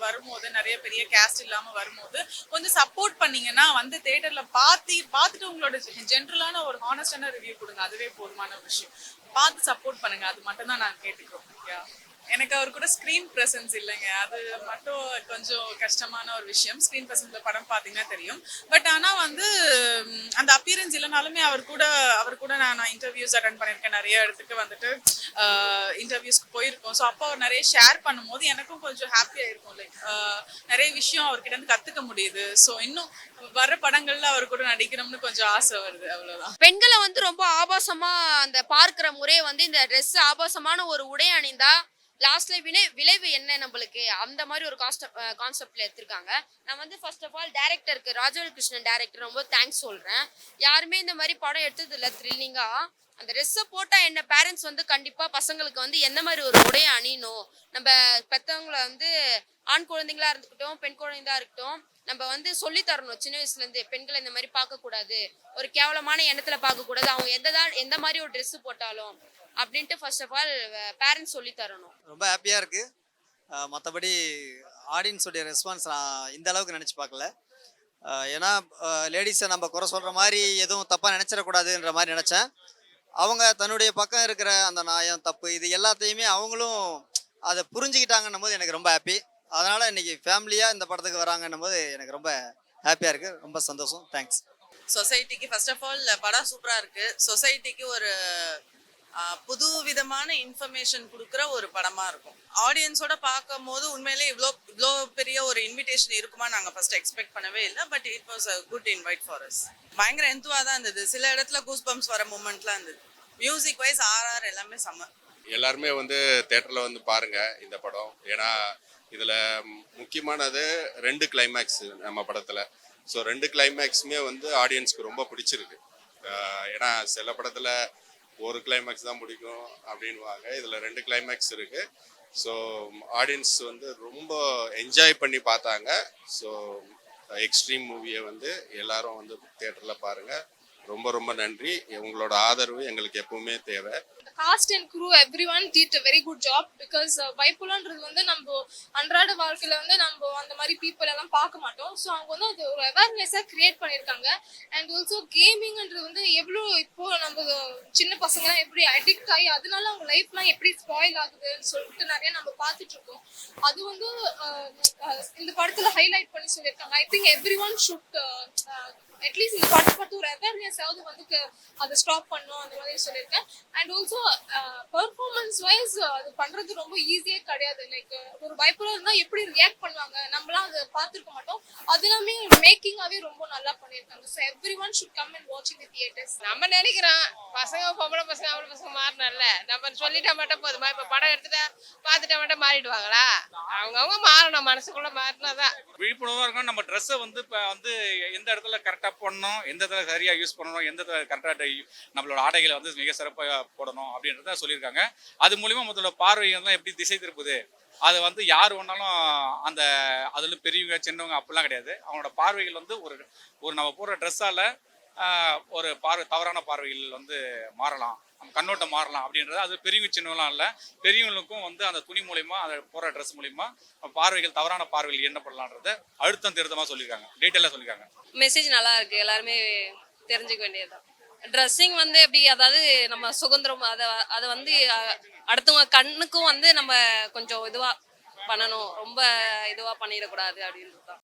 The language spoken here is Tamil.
வரும்போது நிறைய பெரிய கேஸ்ட் இல்லாம வரும்போது கொஞ்சம் சப்போர்ட் பண்ணீங்கன்னா வந்து தியேட்டர்ல பார்த்துட்டு உங்களோட ஜென்ரலான ஒரு ஹானஸ்டான ரிவ்யூ கொடுங்க. அதுவே போதுமான விஷயம். பார்த்து சப்போர்ட் பண்ணுங்க. அது மட்டும் தான் நான் கேட்டுக்கிறோம். எனக்கு அவர் கூட ஸ்க்ரீன் ப்ரெசன்ஸ் இல்லைங்க. அது மட்டும் கொஞ்சம் கஷ்டமான ஒரு விஷயம். ஸ்க்ரீன் ப்ரெசன்ஸ்ல படம் பார்த்தீங்கன்னா தெரியும். பட் ஆனால் வந்து அந்த அப்பியரன்ஸ் இல்லைனாலுமே அவர் கூட நான் இன்டர்வியூஸ் அட்டன் பண்ணியிருக்கேன். நிறைய இடத்துக்கு வந்துட்டு இன்டர்வியூஸ்க்கு போயிருக்கோம். ஸோ அப்போ அவர் நிறைய ஷேர் பண்ணும்போது எனக்கும் கொஞ்சம் ஹாப்பியாக இருக்கும். லைக் நிறைய விஷயம் அவர்கிட்ட இருந்து கற்றுக்க முடியுது. ஸோ இன்னும் வர படங்கள்ல அவர் கூட நடிக்கணும்னு கொஞ்சம் ஆசை வருது. அவ்வளவுதான். பெண்களை வந்து ரொம்ப ஆபாசமா அந்த பார்க்கிற முறை வந்து இந்த ட்ரெஸ் ஆபாசமான ஒரு உடை அணிந்தா லாஸ்ட்ல விளைவு என்ன நம்மளுக்கு அந்த மாதிரி ஒரு கான்செப்ட்ல எடுத்திருக்காங்க. நான் வந்து ஃபர்ஸ்ட் ஆஃப் ஆல் டைரக்டருக்கு ராஜவேல் கிருஷ்ணன் டைரக்டர் ரொம்ப தேங்க்ஸ் சொல்றேன். யாருமே இந்த மாதிரி படம் எடுத்தது இல்லை த்ரில்லிங்கா. அந்த ட்ரெஸ்ஸை போட்டா என்ன பேரண்ட்ஸ் வந்து கண்டிப்பா பசங்களுக்கு வந்து எந்த மாதிரி ஒரு உடையை அணியணும், நம்ம பெற்றவங்களை வந்து ஆண் குழந்தைங்களா இருக்கட்டும் பெண் குழந்தைங்களா இருக்கட்டும் நம்ம வந்து சொல்லி தரணும். சின்ன வயசுல இருந்து பெண்களை இந்த மாதிரி பார்க்க கூடாது, ஒரு கேவலமான எண்ணத்துல பார்க்க கூடாது, அவங்க எந்த மாதிரி ஒரு ட்ரெஸ் போட்டாலும் அப்படின்ட்டு ஃபர்ஸ்ட் ஆஃப் ஆல் பேரண்ட்ஸ் சொல்லி தரணும். ரொம்ப ஹாப்பியாக இருக்குது. மற்றபடி ஆடியன்ஸோடைய ரெஸ்பான்ஸ் நான் இந்த அளவுக்கு நினச்சி பார்க்கல. ஏன்னா லேடிஸை நம்ம குறை சொல்கிற மாதிரி எதுவும் தப்பாக நினச்சிடக்கூடாதுன்ற மாதிரி நினச்சேன். அவங்க தன்னுடைய பக்கம் இருக்கிற அந்த நியாயம் தப்பு இது எல்லாத்தையுமே அவங்களும் அதை புரிஞ்சுக்கிட்டாங்கன்னும் போது எனக்கு ரொம்ப ஹாப்பி. அதனால் இன்றைக்கி ஃபேமிலியாக இந்த படத்துக்கு வராங்கன்னும் போது எனக்கு ரொம்ப ஹாப்பியாக இருக்குது. ரொம்ப சந்தோஷம். தேங்க்ஸ். சொசைட்டிக்கு ஃபர்ஸ்ட் ஆஃப் ஆல் படம் சூப்பராக இருக்குது. சொசைட்டிக்கு ஒரு புது விதமான இன்ஃபர்மேஷன் கொடுக்குற ஒரு படமாக இருக்கும். ஆடியன்ஸோட பார்க்கும் போது உண்மையிலே இவ்வளோ பெரிய ஒரு இன்விடேஷன் இருக்குமா நாங்கள் ஃபர்ஸ்ட் எக்ஸ்பெக்ட் பண்ணவே இல்லை. But it was a good invite for us. பயங்கர எந்துவாக தான் இருந்தது. சில இடத்துல கூஸ் பம்ப்ஸ் வர மூமெண்ட்லாம் இருந்தது. மியூசிக் வைஸ் ஆர்ஆர் எல்லாமே செம்ம. எல்லாருமே வந்து தேட்டரில் வந்து பாருங்க இந்த படம். ஏன்னா இதில் முக்கியமானது 2 கிளைமேக்ஸ் நம்ம படத்தில். ஸோ 2 கிளைமேக்ஸுமே வந்து ஆடியன்ஸ்க்கு ரொம்ப பிடிச்சிருக்கு. ஏன்னா சில படத்தில் ஒரு கிளைமேக்ஸ் தான் பிடிக்கும் அப்படின்வாங்க. இதில் 2 கிளைமேக்ஸ் இருக்குது. ஸோ ஆடியன்ஸ் வந்து ரொம்ப என்ஜாய் பண்ணி பார்த்தாங்க. ஸோ எக்ஸ்ட்ரீம் மூவியை வந்து எல்லாரும் வந்து தேட்டரில் பாருங்கள். ரொம்ப ரொம்ப நன்றி. உங்களோட ஆதரவு எங்களுக்கு எப்பவுமே தேவை. Cast and crew everyone did a very good job because பைப்போலான்றது வந்து நம்ம அன்றாட வாழ்க்கையில வந்து நம்ம அந்த மாதிரி பீப்புள் எல்லாம் பார்க்க மாட்டோம். ஸோ அவங்க வந்து அது ஒரு அவேர்னஸாக கிரியேட் பண்ணியிருக்காங்க. அண்ட் ஆல்சோ கேமிங்ன்றது வந்து எவ்வளோ இப்போ நம்ம சின்ன பசங்கலாம் எப்படி அடிக்ட் ஆகி அதனால அவங்க லைஃப்லாம் எப்படி ஸ்பாயில் ஆகுதுன்னு சொல்லிட்டு நிறைய நம்ம பார்த்துட்டு இருக்கோம். அது வந்து இந்த படத்துல ஹைலைட் பண்ணி சொல்லியிருக்காங்க. I think everyone should at least இந்த படத்தை பார்த்து ஒரு அவேர்னஸாவது வந்து அதை ஸ்டாப் பண்ணணும் அந்த மாதிரி சொல்லியிருக்கேன். அண்ட் ஆல்சோ பெர்ஃபார்மன்ஸ் வைஸ் அது பண்றது ரொம்ப ஈஸியே கிடையாது. லைக் ஒரு பைப்போலர் இருந்தால் எப்படி ரியாக்ட் பண்ணுவாங்க நம்மளாம் அதை பார்த்துருக்க மாட்டோம். அது எல்லாமே மேக்கிங்காகவே ரொம்ப நல்லா பண்ணியிருக்காங்க. So everyone should come and watch in the theatres. நம்ம நினைக்கிறோம் பசங்க பொம்பளை பசங்க ஆம்பளை பசங்க மாறினல நம்ம சொல்லிட்டா மட்டும் போதுமா? இப்போ படம் எடுத்துட்டா பார்த்துட்டா மட்டும் மாறிடுவாங்களா? அவங்கவுங்க மாறணும், மனசுக்குள்ள மாறினாதான். விழிப்புணர்வாக இருக்கணும். நம்ம ட்ரெஸ்ஸை வந்து இப்போ வந்து எந்த இடத்துல கரெக்டாக போடணும், எந்த இடத்துல சரியாக யூஸ் பண்ணணும், எந்த இடத்துல கரெக்டாக நம்மளோட ஆடைகளை வந்து மிக சிறப்பாக போடணும் அப்படின்றத சொல்லியிருக்காங்க. அது மூலிமா முதல்ல பார்வைகள்லாம் எப்படி திசை திருப்புது, அது வந்து யார் வேணாலும் அந்த அதில் பெரியவங்க சின்னவங்க அப்படிலாம் கிடையாது. அவங்களோட பார்வைகள் வந்து ஒரு நம்ம போடுற ட்ரெஸ்ஸால் ஒரு தவறான பார்வைகள் வந்து மாறலாம், நம்ம கண்ணோட்டம் மாறலாம் அப்படின்றது. அது பெரியவங்க சின்னவங்களாம் இல்லை, பெரியவங்களுக்கும் வந்து அந்த துணி மூலிமா அதை போடுற ட்ரெஸ் மூலிமா பார்வைகள் தவறான பார்வைகள் என்ன பண்ணலான்றத அழுத்தம் திருத்தமாக சொல்லியிருக்காங்க, டீட்டெயிலாக சொல்லியிருக்காங்க. மெசேஜ் நல்லா இருக்கு, எல்லாருமே தெரிஞ்சுக்க வேண்டியதுதான். ட்ரெஸ்ஸிங் வந்து எப்படி, அதாவது நம்ம சுதந்திரம் அதை வந்து அடுத்தவங்க கண்ணுக்கும் வந்து நம்ம கொஞ்சம் இதுவாக பண்ணணும், ரொம்ப இதுவாக பண்ணிடக்கூடாது அப்படின்றது தான்.